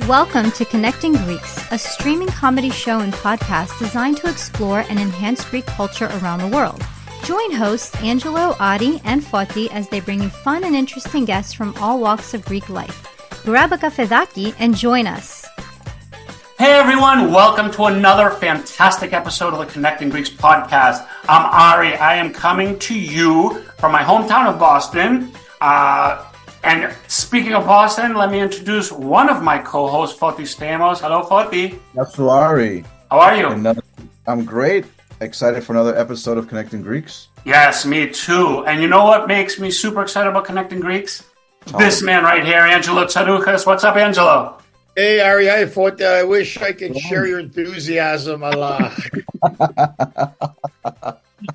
Welcome to Connecting Greeks, a streaming comedy show and podcast designed to explore and enhance Greek culture around the world. Join hosts Angelo, Adi, and Foti as they bring you fun and interesting guests from all walks of Greek life. Grab a kafedaki and join us. Hey everyone, welcome to another fantastic episode of the Connecting Greeks podcast. I'm Ari. I am coming to you from my hometown of Boston. And speaking of Boston, let me introduce one of my co-hosts, Foti Stamos. Hello, Foti. That's Ari. How are you? I'm great. Excited for another episode of Connecting Greeks. Yes, me too. And you know what makes me super excited about Connecting Greeks? This man right here, Angelo Tsarnas. What's up, Angelo? Hey, Ari. Hi, Foti. I wish I could share your enthusiasm. Allah.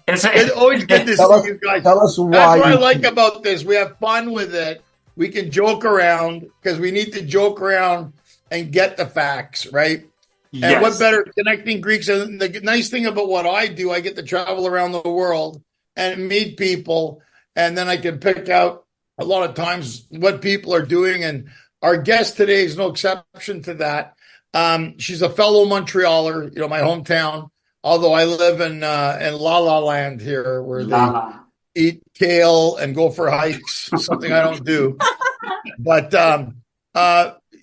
It's always good to see you guys. Tell us why. That's what I like about this. We have fun with it. We can joke around because we need to joke around and get the facts, right? Yes. And what better Connecting Greeks? And the nice thing about what I do, I get to travel around the world and meet people, and then I can pick out a lot of times what people are doing. And our guest today is no exception to that. She's a fellow Montrealer, my hometown. Although I live in La La Land here, where they eat kale and go for hikes, something I don't do. But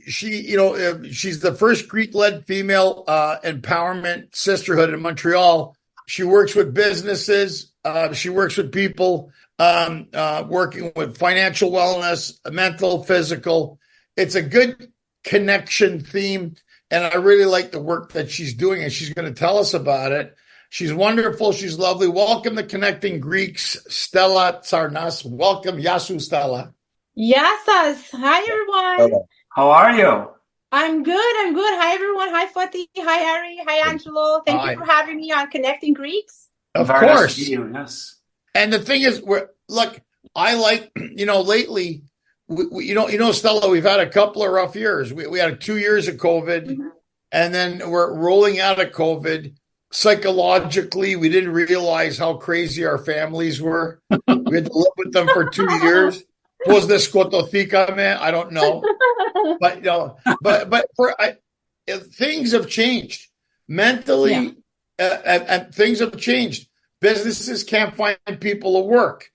she's the first Greek-led female empowerment sisterhood in Montreal. She works with businesses. She works with people working with financial wellness, mental, physical. It's a good connection theme. And I really like the work that she's doing, and she's going to tell us about it. She's wonderful. She's lovely. Welcome to Connecting Greeks, Stella Tsarnas. Welcome, Yasu Stella. Yasas. Hi, everyone. How are you? I'm good. Hi, everyone. Hi, Foti. Hi, Ari. Hi, Angelo. Thank you for having me on Connecting Greeks. Of Very course. Nice to see you. Yes. And the thing is, I like, lately, Stella, we've had a couple of rough years. We had 2 years of COVID, and then we're rolling out of COVID. Psychologically, we didn't realize how crazy our families were. We had to live with them for 2 years. Was this skotothika, man? I don't know. But things have changed mentally, and things have changed. Businesses can't find people to work.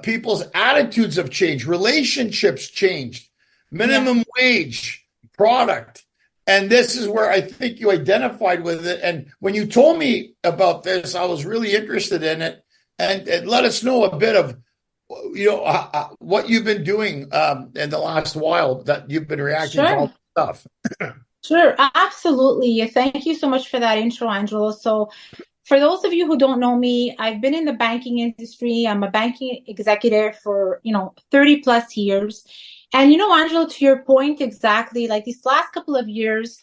People's attitudes have changed. Relationships changed. Minimum wage, product. And this is where I think you identified with it. And when you told me about this, I was really interested in it. And let us know a bit of, what you've been doing in the last while that you've been reacting to all this stuff. Sure, absolutely. Thank you so much for that intro, Angelo. So for those of you who don't know me, I've been in the banking industry. I'm a banking executive for, 30 plus years. And, Angelo, to your point, exactly, like these last couple of years,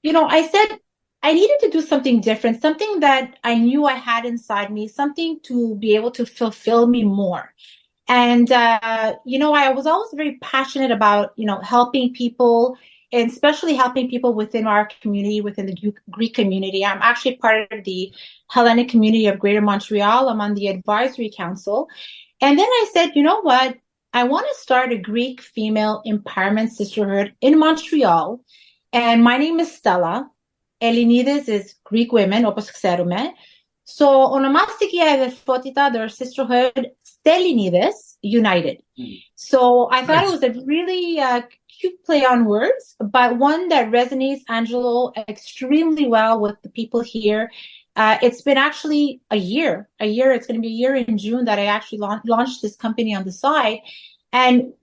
I said I needed to do something different, something that I knew I had inside me, something to be able to fulfill me more. And, I was always very passionate about, helping people, and especially helping people within our community, within the Greek community. I'm actually part of the Hellenic community of Greater Montreal. I'm on the advisory council. And then I said, you know what? I want to start a Greek female empowerment sisterhood in Montreal. And my name is Stella. Stellinides is Greek women, opos ξέρουμε. So ονομάστηκε η αδερφότητα, their sisterhood, Stellinides United. So I thought it was a really cute play on words, but one that resonates, Angelo, extremely well with the people here. It's been actually a year. It's going to be a year in June that I actually launched this company on the side. And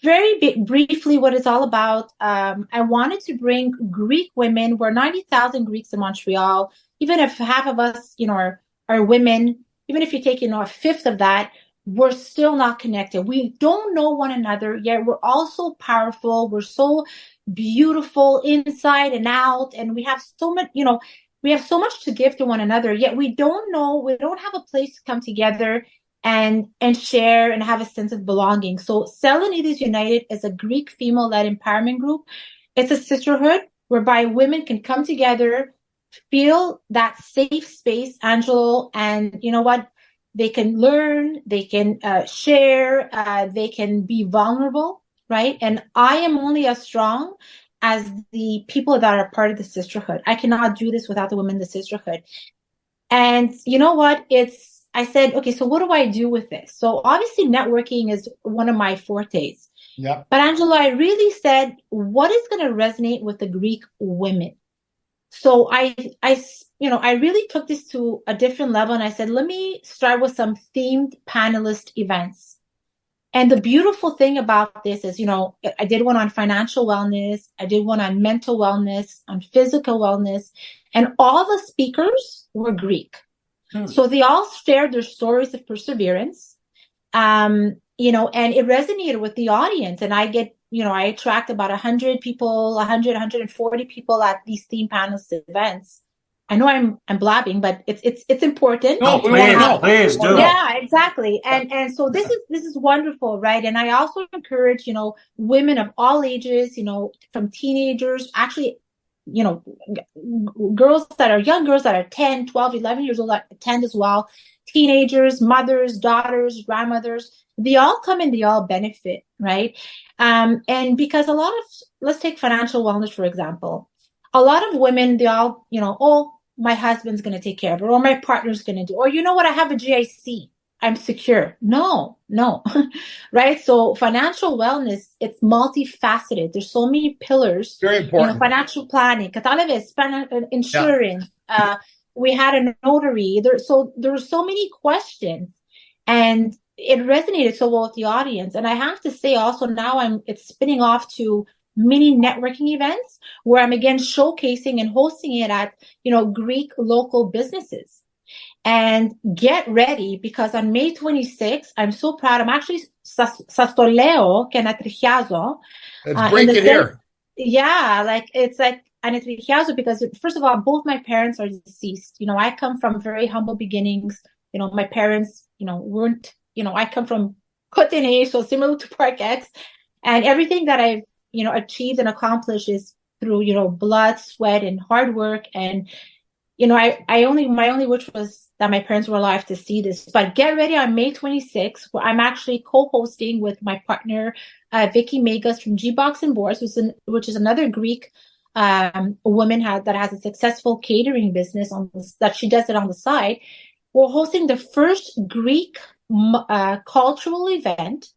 very briefly, what it's all about, I wanted to bring Greek women. We're 90,000 Greeks in Montreal. Even if half of us, are women, even if you take, a fifth of that, we're still not connected. We don't know one another, yet we're all so powerful. We're so beautiful inside and out. And we have so much, we have so much to give to one another, yet we don't have a place to come together and share and have a sense of belonging. So Stellinides United is a Greek female-led empowerment group. It's a sisterhood. whereby women can come together, feel that safe space, Angelo, and you know what? They can learn, they can share, they can be vulnerable, right? And I am only as strong as the people that are part of the sisterhood. I cannot do this without the women in the sisterhood. And you know what? I said, okay, so what do I do with this? So obviously networking is one of my fortes. Yeah. But Angelo, I really said, what is going to resonate with the Greek women? So I really took this to a different level, and I said, let me start with some themed panelist events. And the beautiful thing about this is, I did one on financial wellness. I did one on mental wellness, on physical wellness, and all the speakers were Greek. So they all shared their stories of perseverance, and it resonated with the audience. And I attract about 100 people, 140 people at these theme panelist events. I know I'm blabbing, but it's important. No, please do. Yeah, exactly. And so this is wonderful, right? And I also encourage, women of all ages, from teenagers, actually, girls that are young girls that are 10, 12, 11 years old that attend as well, teenagers, mothers, daughters, grandmothers, they all come and they all benefit, right? And because let's take financial wellness, for example. A lot of women, they all, oh, my husband's going to take care of it, or my partner's going to do, or you know what, I have a GIC, I'm secure. No, right? So financial wellness, it's multifaceted. There's so many pillars. Very important. Financial planning, insurance. Yeah. We had a notary. There were so many questions, and it resonated so well with the audience. And I have to say also now it's spinning off to mini networking events where I'm again showcasing and hosting it at, Greek local businesses. And get ready, because on May 26th, I'm so proud. I'm actually Sastoleo Kenatrichiazo. Let's break it here. Yeah, it's like Anatrichiazo, because first of all, both my parents are deceased. I come from very humble beginnings. My parents, weren't, I come from Cotenay, so similar to Park X, and everything that I've, achieved and accomplished is through, blood, sweat, and hard work. And, my only wish was that my parents were alive to see this. But get ready on May 26th, where I'm actually co-hosting with my partner, Vicky Megas from G-Box and Boards, which is another Greek woman that has a successful catering business that she does it on the side. We're hosting the first Greek cultural event.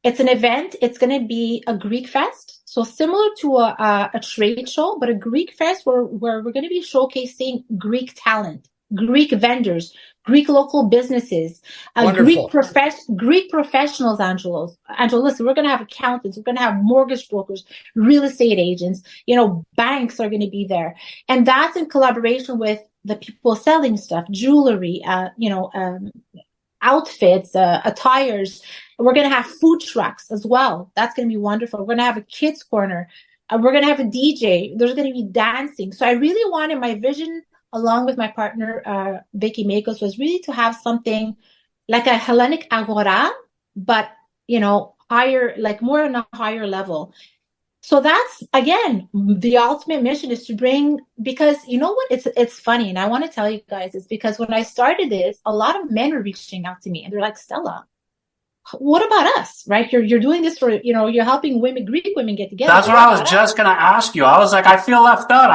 It's an event. It's going to be a Greek fest. So similar to a trade show, but a Greek fest where we're going to be showcasing Greek talent, Greek vendors, Greek local businesses, Greek professionals, Angelo, listen, we're going to have accountants, we're going to have mortgage brokers, real estate agents, banks are going to be there. And that's in collaboration with the people selling stuff, jewelry, outfits, attires. We're going to have food trucks as well. That's going to be wonderful. We're going to have a kids corner. We're going to have a DJ. There's going to be dancing. So I really wanted my vision, along with my partner, Vicky Makos, was really to have something like a Hellenic Agora, but, higher, like more on a higher level. So that's, again, the ultimate mission is to bring, because you know what, it's funny. And I want to tell you guys, it's because when I started this, a lot of men were reaching out to me and they're like, Stella, what about us, right? You're doing this for, you're helping Greek women get together. That's what I was just going to ask you. I was like, I feel left out.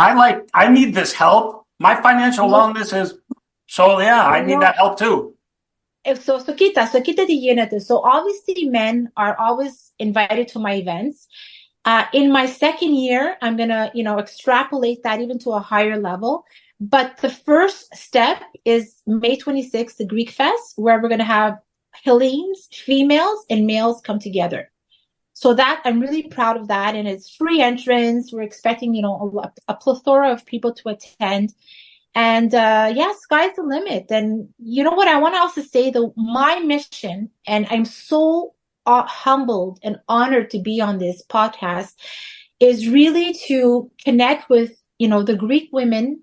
I need this help. My financial wellness is, I need that help too. So obviously men are always invited to my events. In my second year, I'm going to, extrapolate that even to a higher level. But the first step is May 26th, the Greek Fest, where we're going to have Hellenes, females and males come together. So that I'm really proud of that. And it's free entrance. We're expecting, a plethora of people to attend. And sky's the limit. And you know what? I want to also say my mission, and I'm so humbled and honored to be on this podcast, is really to connect with, the Greek women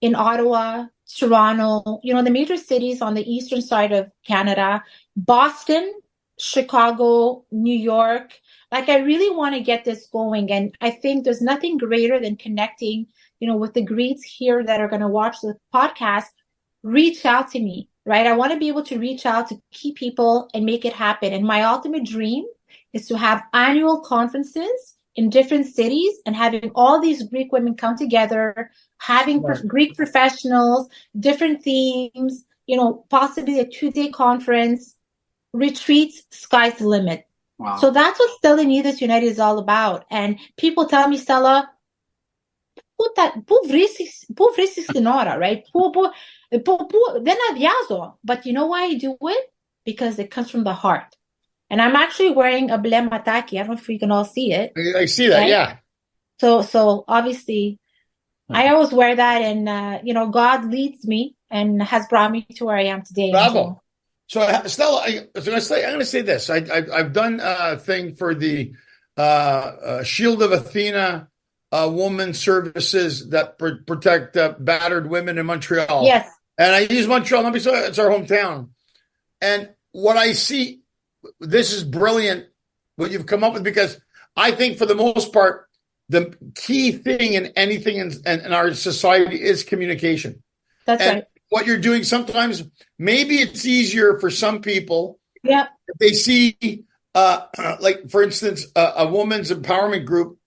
in Ottawa, Toronto, the major cities on the eastern side of Canada, Boston, Chicago, New York. Like, I really want to get this going. And I think there's nothing greater than connecting, with the Greeks here that are going to watch the podcast. Reach out to me, right? I want to be able to reach out to key people and make it happen. And my ultimate dream is to have annual conferences in different cities and having all these Greek women come together, having Greek professionals, different themes, possibly a 2-day conference, retreats, sky's the limit. Wow. So that's what Stellinides United is all about. And people tell me, Stella, πού βρίσκεις την ώρα, right? Δεν αδειάζω. But you know why I do it? Because it comes from the heart. And I'm actually wearing a μπλε ματάκι. I don't know if you can all see it. I see that, right? Yeah. So obviously, I always wear that, and God leads me and has brought me to where I am today. Bravo. So Stella, I'm going to say this. I've done a thing for the Shield of Athena woman services that protect battered women in Montreal. Yes. And I use Montreal, it's our hometown. And what I see, this is brilliant, what you've come up with, because I think for the most part, the key thing in anything in our society is communication. That's right. What you're doing, sometimes maybe it's easier for some people. Yeah. If they see, like, for instance, a woman's empowerment group,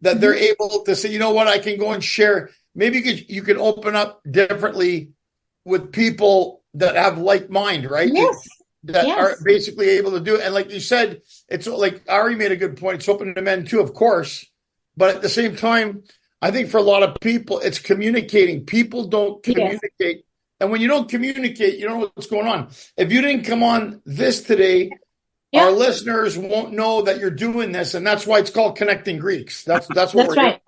that they're able to say, you know what, I can go and share. Maybe you can open up differently with people that have like mind, right? Yes. That are basically able to do it. And like you said, it's like Ari made a good point. It's open to men too, of course. But at the same time, I think for a lot of people, it's communicating. People don't communicate. Yes. And when you don't communicate, you don't know what's going on. If you didn't come on this today, our listeners won't know that you're doing this. And that's why it's called Connecting Greeks. That's what we're right. doing.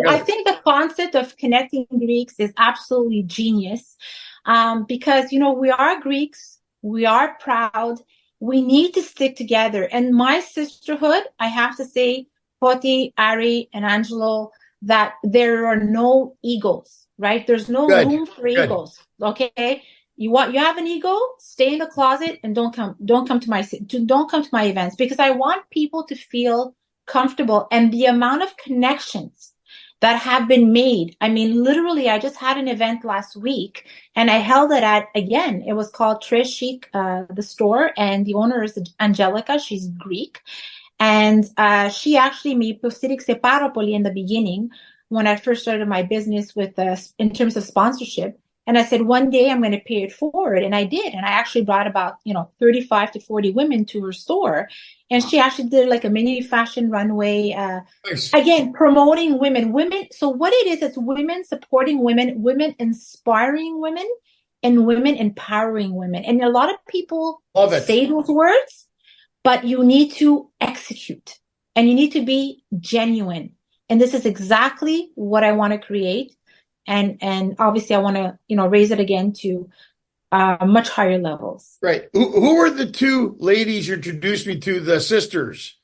I think the concept of Connecting Greeks is absolutely genius. Because, we are Greeks. We are proud. We need to stick together. And my sisterhood, I have to say, Poti, Ari, and Angelo, that there are no egos, right? There's no room for egos. Okay. You have an ego, stay in the closet and don't come to my events, because I want people to feel comfortable. And the amount of connections that have been made. I mean, literally, I just had an event last week and I held it it was called Trish Chic, the store, and the owner is Angelica. She's Greek. And she actually me υπήρξε πάρα πολύ in the beginning when I first started my business in terms of sponsorship. And I said, one day I'm going to pay it forward. And I did. And I actually brought about, 35 to 40 women to her store. And she actually did like a mini fashion runway, again, promoting women. So what it is, it's women supporting women, women inspiring women, and women empowering women. And a lot of people say those words, but you need to execute and you need to be genuine. And this is exactly what I want to create. And obviously I want to, raise it again to much higher levels. Right. Who were the two ladies you introduced me to, the sisters?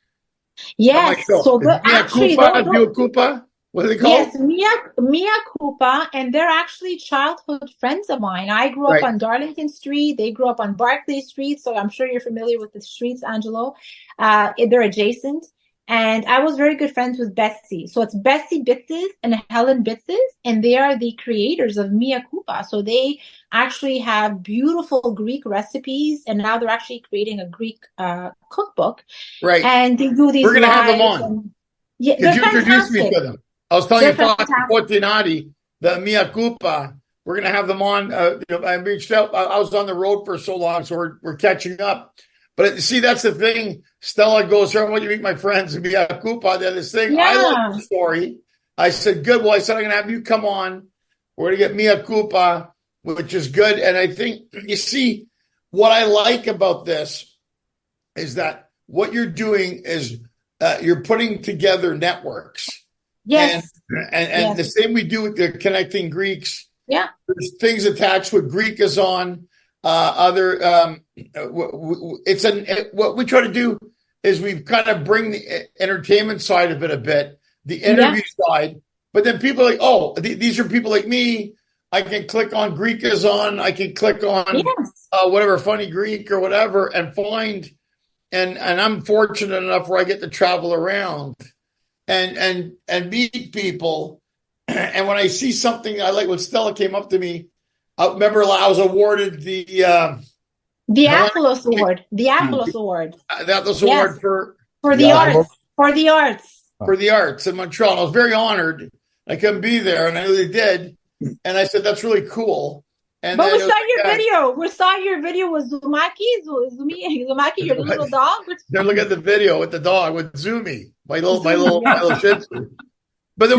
Yes. So Kupa? What are they called? Yes, Mia Kupa, and they're actually childhood friends of mine. I grew up on Darlington Street. They grew up on Barclay Street. So I'm sure you're familiar with the streets, Angelo. They're adjacent. And I was very good friends with Betsy. So it's Betsy Bitzes and Helen Bitzes, and they are the creators of Mia Kupa. So they actually have beautiful Greek recipes, and now they're actually creating a Greek cookbook. Right. And they do these. We're going to have them on. Yeah, could you introduce me to them? I was telling you, the Mia Kupa. We're going to have them on. I reached out. I was on the road for so long, so we're catching up. But see, that's the thing. Stella goes, "Sir, I want you to meet my friends and be a Kupa." Then this thing, I love the story. I said, "Good." Well, I said, "I'm going to have you come on. We're going to get Mia Kupa," which is good. And I think, you see, what I like about this is that what you're doing is you're putting together networks. Yes. And the same we do with the Connecting Greeks. Yeah. There's things attached with Greek is on. What we try to do is we kind of bring the entertainment side of it a bit, the interview side, but then people are like, oh, these are people like me. I can click on Greek is on. I can click on Yes. whatever funny Greek or whatever and find. And I'm fortunate enough where I get to travel around and meet people. And when I see something I like, when Stella came up to me, I remember I was awarded the Apolos Award. The Apolos Award. Atlas Yes. Award for the arts. For the arts. for the arts in Montreal. And I was very honored. I couldn't be there, and I know they did. And I said, "That's really cool." And But then we it saw was your like, video. We saw your video with Zumaki, your little dog. They're looking at the video with the dog with Zumi, my little Shih Tzu. But then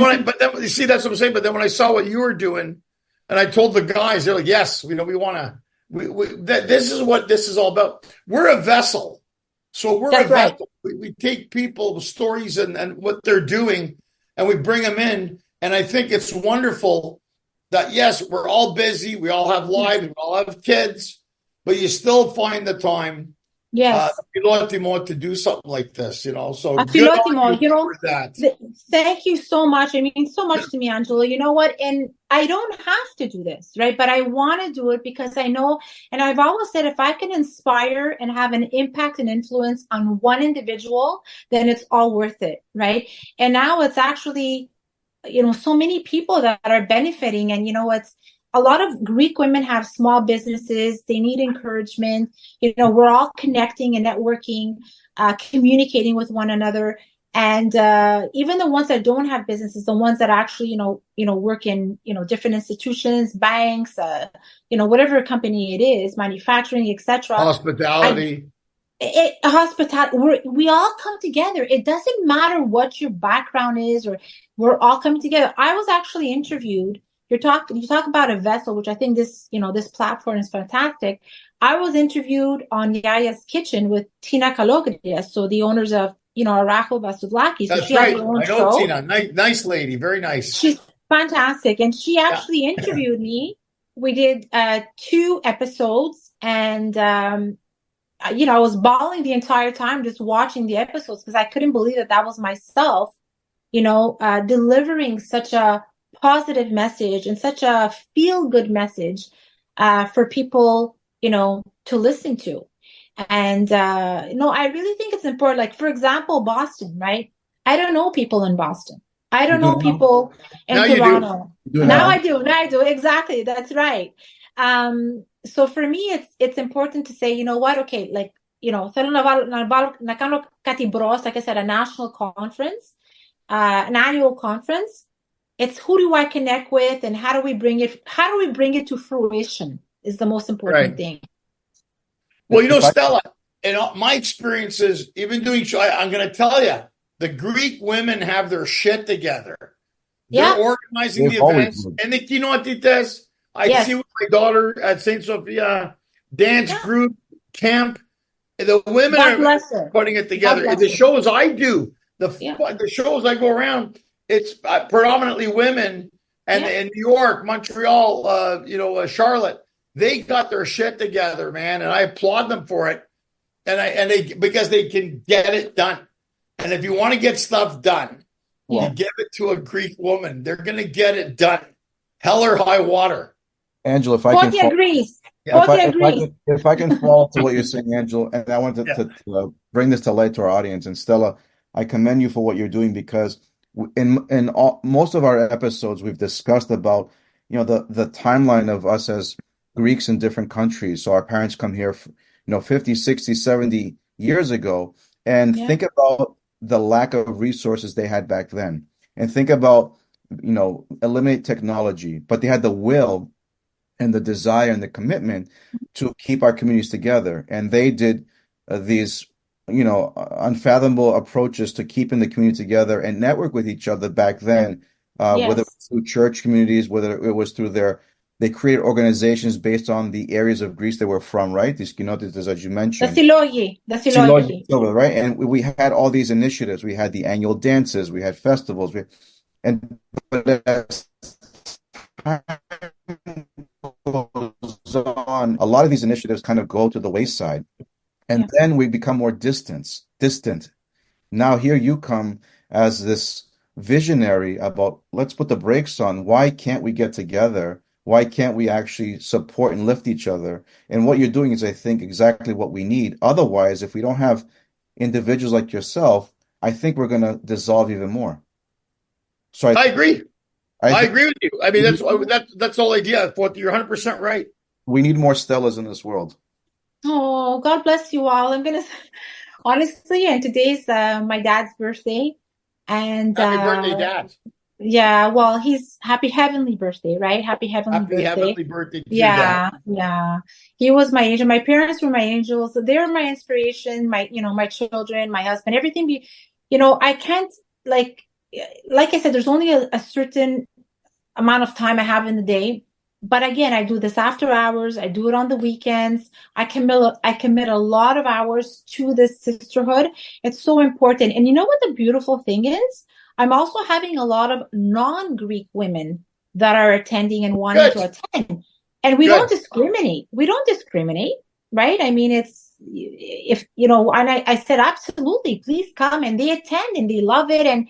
you see, that's what I'm saying. But then when I saw what you were doing, and I told the guys, they're like, "Yes, we want to. This is what this is all about. We're a vessel, so we're That's a right. vessel. We take people's stories and what they're doing, and we bring them in. And I think it's wonderful that yes, we're all busy, we all have lives, we all have kids, but you still find the time." Yes. To do something like this, So good Filotimo, on you for that. Thank you so much. It means so much to me, Angela. You know what? And I don't have to do this, right? But I want to do it because I know, and I've always said, if I can inspire and have an impact and influence on one individual, then it's all worth it, right? And now it's actually, so many people that are benefiting. And, it's a lot of Greek women have small businesses. They need encouragement. We're all connecting and networking, communicating with one another. And even the ones that don't have businesses, the ones that actually, work in, different institutions, banks, whatever company it is, manufacturing, etc. Hospitality. Hospitality. We all come together. It doesn't matter what your background is, or we're all coming together. I was actually interviewed. You talk about a vessel, which I think this platform is fantastic. I was interviewed on Yaya's Kitchen with Tina Kalogria, so the owners of, Aracho Vasouvlaki. So That's she right. has her own I know show. Tina. Nice lady. Very nice. She's fantastic. And she actually interviewed me. We did 2 episodes, and I was bawling the entire time just watching the episodes because I couldn't believe that was myself, delivering such a positive message and such a feel-good message for people, to listen to. And, I really think it's important. Like, for example, Boston, right? I don't know people in Boston. I don't know people in Toronto. Now I do. Exactly. That's right. So for me, it's important to say, you know what? Okay, like, like I said, a national conference, an annual conference. It's who do I connect with, and how do we bring it to fruition is the most important thing. Well, Stella, in my experiences, even doing show, I'm going to tell you, the Greek women have their shit together. They're organizing the events. And I see with my daughter at St. Sophia dance group camp. The women are putting it together. The shows I do, the shows I go around, it's predominantly women, and in New York, Montreal, Charlotte, they got their shit together, man, and I applaud them for it. And they because they can get it done. And if you want to get stuff done, you give it to a Greek woman. They're going to get it done, hell or high water. Angela, if I can, agrees. If I can follow to what you're saying, Angela, and I want to bring this to light to our audience. And Stella, I commend you for what you're doing, because in most of our episodes, we've discussed about, the timeline of us as Greeks in different countries. So our parents come here, 50, 60, 70 years ago, and think about the lack of resources they had back then. And think about, eliminate technology, but they had the will and the desire and the commitment to keep our communities together. And they did these unfathomable approaches to keeping the community together and network with each other back then, whether it was through church communities, whether it was through they created organizations based on the areas of Greece they were from, right? These kenotes, as you mentioned. The Silogi. Right? And we had all these initiatives. We had the annual dances, we had festivals, but as time goes on, a lot of these initiatives kind of go to the wayside. And then we become more distant. Now here you come as this visionary about, let's put the brakes on. Why can't we get together? why can't we actually support and lift each other? And what you're doing is, I think, exactly what we need. Otherwise, if we don't have individuals like yourself, I think we're going to dissolve even more. So I agree. I think agree with you. I mean, that's the whole idea. You're 100% right. we need more Stellas in this world. Oh, God bless you all. Honestly, and today's my dad's birthday. And Happy birthday, Dad. yeah, well, he's happy heavenly birthday, right? Happy Happy heavenly birthday to your Yeah, dad. yeah. He was my angel. My parents were my angels. They were my inspiration, my children, my husband, everything. I can't like I said, there's only a certain amount of time I have in the day. But again, I do this after hours. I do it on the weekends. I commit a lot of hours to this sisterhood. It's so important. And you know what the beautiful thing is? I'm also having a lot of non-Greek women that are attending and wanting to attend. And we don't discriminate. We don't discriminate, right? I mean, and I said, absolutely, please come. And they attend and they love it. And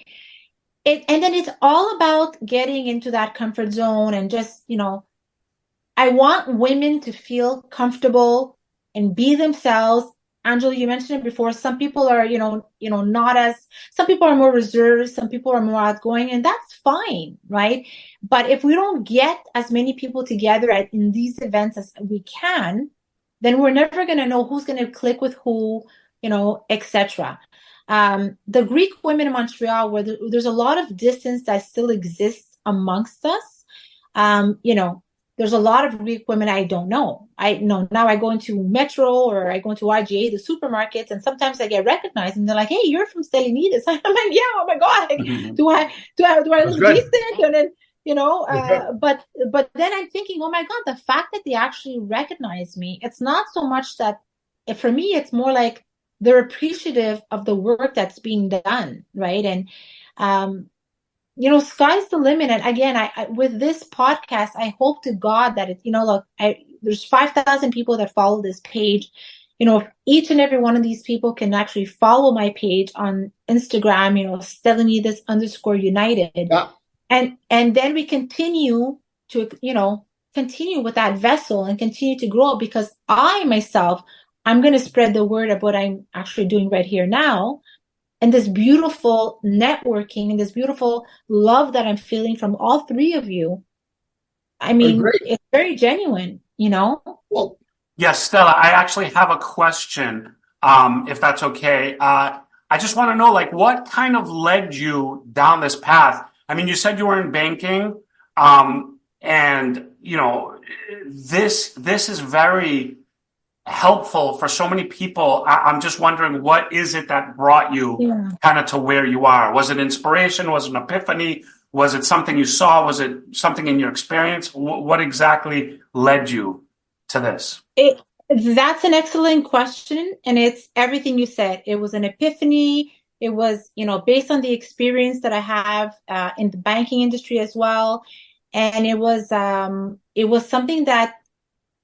then it's all about getting into that comfort zone and just, I want women to feel comfortable and be themselves. Angela, you mentioned it before. Some people are, some people are more reserved. Some people are more outgoing, and that's fine, right? But if we don't get as many people together in these events as we can, then we're never going to know who's going to click with who, etc. The Greek women in Montreal, where there's a lot of distance that still exists amongst us, there's a lot of Greek women I don't know. I know now I go into Metro or I go into IGA, the supermarkets, and sometimes I get recognized and they're like, "Hey, you're from Stellinides." I'm like, "Yeah, oh my God, do I look decent?" And then but then I'm thinking, oh my God, the fact that they actually recognize me, it's not so much that for me, it's more like they're appreciative of the work that's being done, right? And sky's the limit. And again, I with this podcast, I hope to God that there's 5,000 people that follow this page. If each and every one of these people can actually follow my page on Instagram, Stellinides _United. Yeah. And then we continue to, continue with that vessel and continue to grow, because I'm going to spread the word of what I'm actually doing right here now. And this beautiful networking and this beautiful love that I'm feeling from all three of you. I mean, it's very genuine, Well, yes, Stella, I actually have a question, if that's okay. I just want to know, what kind of led you down this path? I mean, you said you were in banking, and, this is very helpful for so many people. I'm just wondering, what is it that brought you kind of to where you are? Was it inspiration? Was it an epiphany? Was it something you saw? Was it something in your experience? What exactly led you to this? That's an excellent question. And it's everything you said. It was an epiphany. It was, based on the experience that I have in the banking industry as well. And it was something that,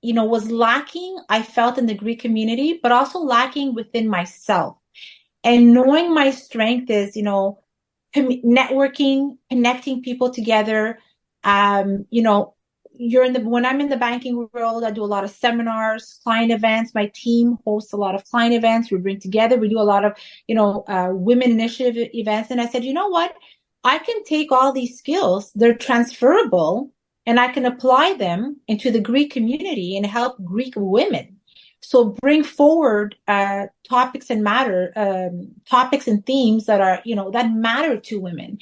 was lacking, I felt, in the Greek community, but also lacking within myself. And knowing my strength is, networking, connecting people together. When I'm in the banking world, I do a lot of seminars, client events. My team hosts a lot of client events. We bring together, we do a lot of, women initiative events. And I said, you know what? I can take all these skills. They're transferable, and I can apply them into the Greek community and help Greek women. So bring forward topics and themes that are, that matter to women.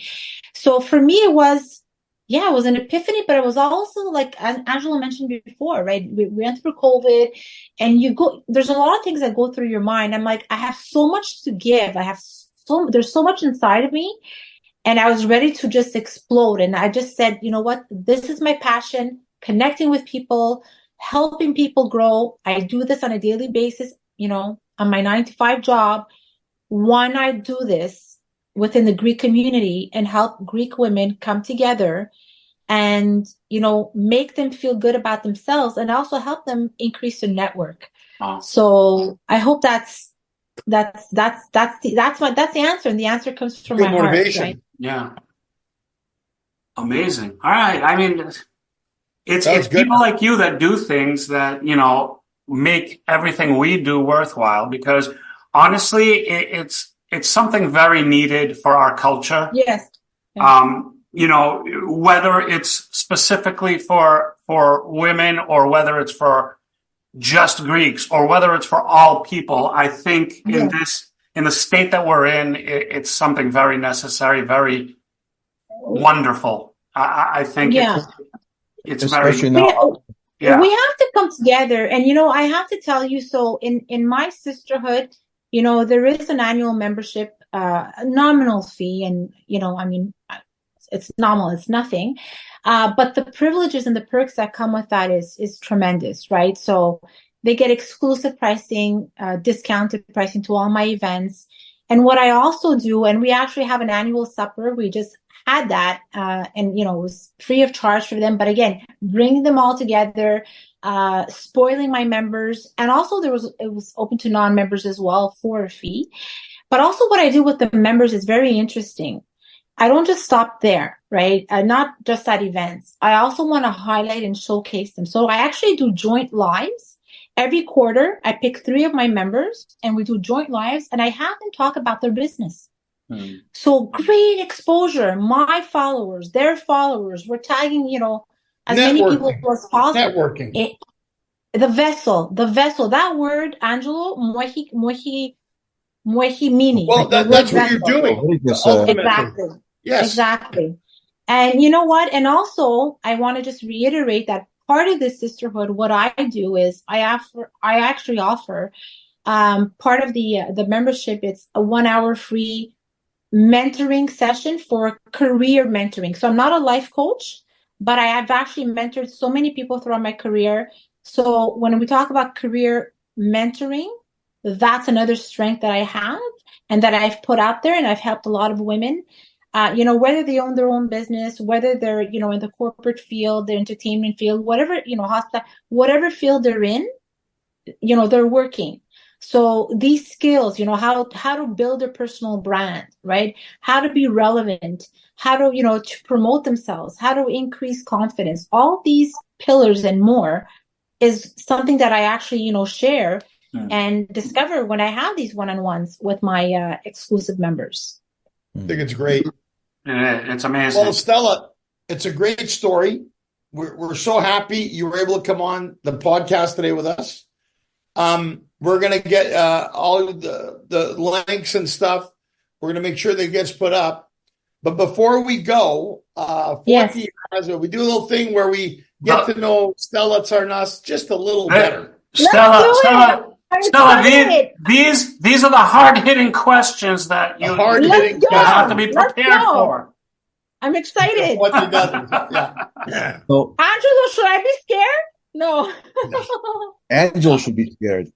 So for me, it was an epiphany, but it was also, like Angela mentioned before, right? We went through COVID, and there's a lot of things that go through your mind. I'm like, I have so much to give. There's so much inside of me. And I was ready to just explode. And I just said, you know what? This is my passion, connecting with people, helping people grow. I do this on a daily basis, on my 9-to-5 job. Why not do this within the Greek community and help Greek women come together and, make them feel good about themselves and also help them increase their network. Wow. So I hope that's the answer. And the answer comes from my motivation. heart, right? Yeah. Amazing. All right. I mean, It's good. people like you that do things that, make everything we do worthwhile, because honestly, it's something very needed for our culture. Yes. Whether it's specifically for women, or whether it's for just Greeks, or whether it's for all people, I think in the state that we're in, it's something very necessary, very wonderful. I think it's especially very now. Yeah. We have to come together. And, I have to tell you, so in my sisterhood, there is an annual membership, a nominal fee. And, it's nominal, it's nothing. But the privileges and the perks that come with that is tremendous, right? So they get exclusive pricing, discounted pricing to all my events. And what I also do, and we actually have an annual supper. We just had that, and it was free of charge for them. But again, bringing them all together, spoiling my members, and also it was open to non-members as well for a fee. But also, what I do with the members is very interesting. I don't just stop there, right? Not just at events. I also want to highlight and showcase them. So I actually do joint lives. Every quarter, I pick 3 of my members and we do joint lives, and I have them talk about their business. So great exposure. My followers, their followers, we're tagging, as many people as possible. Networking. The vessel, that word, Angelo, muehi mini. Well, that's what you're doing. Exactly. Yes. Exactly. And you know what? And also, I want to just reiterate that part of this sisterhood, what I do is I actually offer part of the membership. It's a 1-hour free mentoring session for career mentoring. So I'm not a life coach, but I have actually mentored so many people throughout my career. So when we talk about career mentoring, that's another strength that I have and that I've put out there, and I've helped a lot of women, whether they own their own business, whether they're, in the corporate field, the entertainment field, whatever, hospital, whatever field they're in, they're working. So these skills, how to build a personal brand, right? How to be relevant, how to, to promote themselves, how to increase confidence, all these pillars and more is something that I actually, share and discover when I have these one-on-ones with my exclusive members. I think it's great. It's amazing. Well, Stella, it's a great story. We're so happy you were able to come on the podcast today with us. We're going to get all the links and stuff. We're going to make sure that it gets put up. But before we go, we do a litlittle thing where we get to know Stella Tsarnas just a little better. Stella, these are the hard-hitting questions that you have to be prepared for. I'm excited. What he does. Yeah. So, Angelo, should I be scared? No. Angelo should be scared.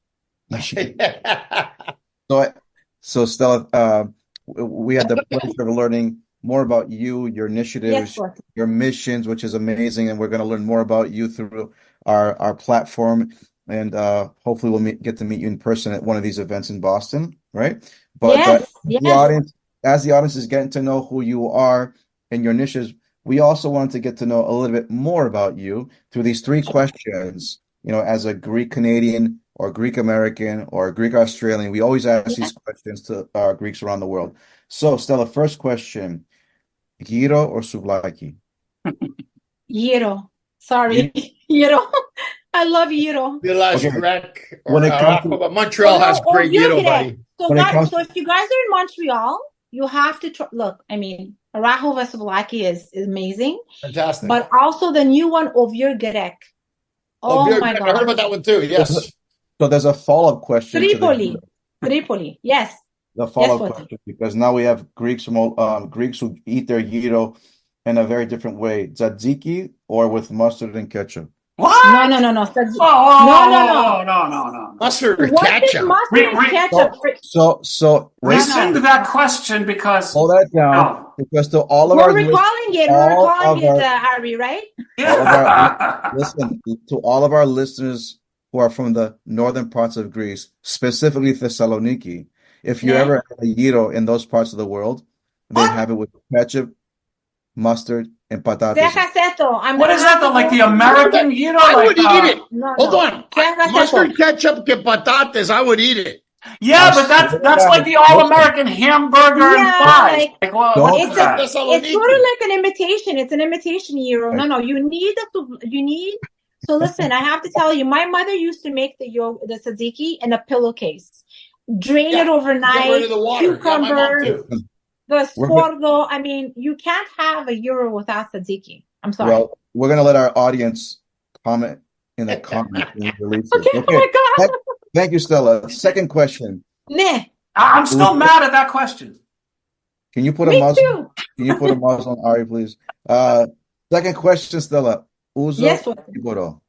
So Stella, we had the pleasure of learning more about you, your initiatives, your missions, which is amazing, and we're going to learn more about you through our platform, and hopefully we'll get to meet you in person at one of these events in Boston, right? But as the audience is getting to know who you are and your initiatives, we also wanted to get to know a little bit more about you through these 3 questions. As a Greek Canadian or Greek American or Greek Australian, we always ask these questions to our Greeks around the world. So, Stella, first question: gyro or souvlaki? Gyro. Sorry, gyro. I love gyro. When it comes to Montreal has great gyro, buddy. So if you guys are in Montreal, you have to try. Look, I mean, arachova souvlaki is amazing, fantastic. But also the new one, ovyr grek. Oh my God! I heard about that one too. Yes. So there's a follow-up question. Tripoli. Yes. The follow-up question, because now we have Greeks who eat their gyro in a very different way: tzatziki or with mustard and ketchup. What? No. No. Mustard or ketchup? Is mustard and ketchup? So listen to that question, because hold that down. Because to all of we're recalling it, Harry, right? Listen to all of our listeners who are from the northern parts of Greece, specifically Thessaloniki. If you ever have a gyro in those parts of the world, they have it with ketchup mustard, and patatas. What is that though? Like the American, I would eat it. No, Hold on. Mustard, ketchup, que patatas, I would eat it. Yeah, but that's like the all-American hamburger and fries. It's sort of like an imitation. It's an imitation gyro. No, you need. So listen, I have to tell you, my mother used to make the tzatziki in a pillowcase. Drain it overnight. Get rid of the water. Cucumbers, the scordo. I mean, you can't have a gyro without tzatziki. I'm sorry. Well, we're gonna let our audience comment in the comments when we release it. Okay. Oh my God. Thank you, Stella. Second question. Nah. I'm still mad at that question. Can you put a muzzle? Can you put a muzzle on Ari, please? Second question, Stella. Uso sipuro.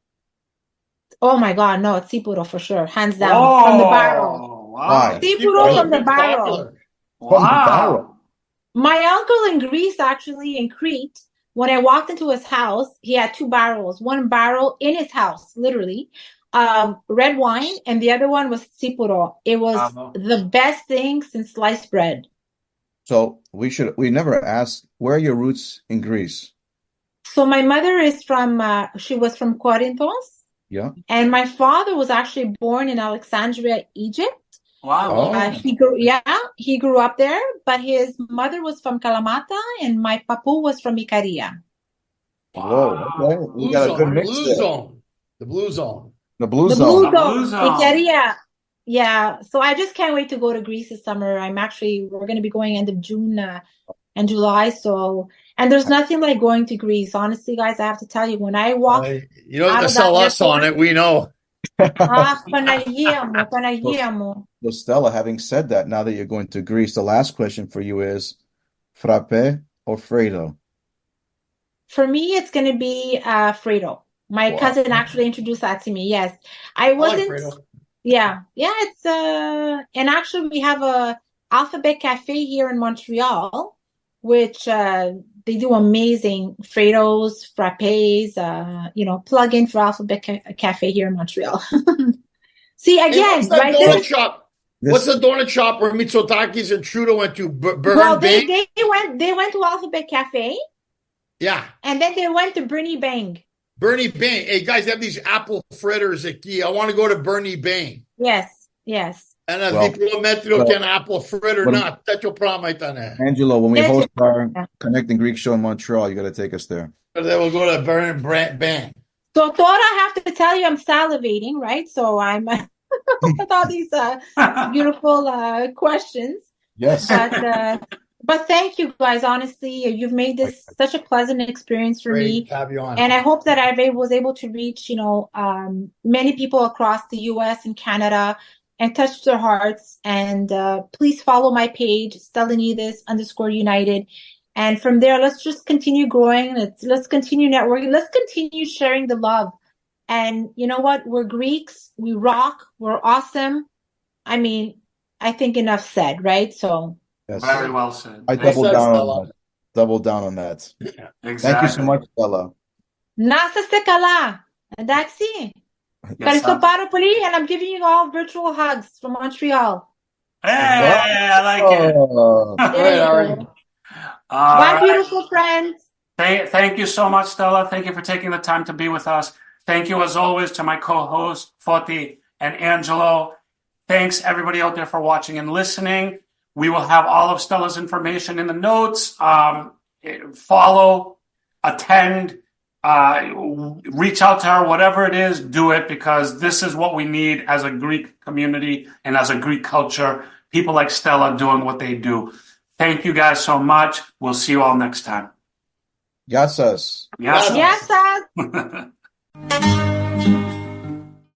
Oh my God, no, it's sipuro for sure, hands down, from the barrel. Wow. Sipuro from the barrel. Wow. My uncle in Greece, actually in Crete, when I walked into his house, he had two barrels. One barrel in his house, literally, red wine, and the other one was sipuro. It was the best thing since sliced bread. So we never asked, where are your roots in Greece? So my mother is she was from Corinthos. Yeah. And my father was actually born in Alexandria, Egypt. Wow. He grew up there, but his mother was from Kalamata and my papu was from Icaria. Whoa, okay. We got a good mix there. The blue zone. The blue zone. Icaria. Yeah. So I just can't wait to go to Greece this summer. We're going to be going end of June and July. So, and there's nothing like going to Greece. Honestly, guys, I have to tell you, when I walk, you don't have to sell us on it. We know. Panagiamo. So Stella, having said that, now that you're going to Greece, the last question for you is frappe or Fredo? For me, it's going to be Fredo. My cousin actually introduced that to me. Yes. I wasn't. I like Fredo. Yeah. It's and actually we have a Alphabet Cafe here in Montreal, which they do amazing Fredos, frappes, plug in for Alphabet Cafe here in Montreal. See, again, right there. What's the donut shop where Mitsotakis and Trudeau went to? They went to Alphabet Cafe. Yeah. And then they went to Bernie Bang. Bernie Bang. Hey, guys, they have these apple fritters aqui. I want to go to Bernie Bang. Yes. And prometto che un apple fritter, no, Angelo, when we host our Connecting Greek show in Montreal, you got to take us there. Then we'll go to Bernie Bang. So, Tora, I have to tell you, I'm salivating, right? So I'm with all these beautiful questions. Yes. But thank you guys. Honestly, you've made this such a pleasant experience for me. To have you on. And I hope that I was able to reach, many people across the U.S. and Canada and touch their hearts. And please follow my page, Stellinides _United. And from there, let's just continue growing. Let's continue networking. Let's continue sharing the love. And you know what? We're Greeks. We rock. We're awesome. I mean, I think enough said, right? So. Yes. Very well said. I double down on that. Yeah, exactly. Thank you so much, Stella. Nasa se kala. Daxi. And I'm giving you all virtual hugs from Montreal. Hey, I like it. There you go. Bye, beautiful friends. Thank you so much, Stella. Thank you for taking the time to be with us. Thank you, as always, to my co-hosts, Foti and Angelo. Thanks, everybody out there, for watching and listening. We will have all of Stella's information in the notes. Follow, attend, reach out to her, whatever it is, do it, because this is what we need as a Greek community and as a Greek culture. People like Stella doing what they do. Thank you guys so much. We'll see you all next time. Yassas. Yassas.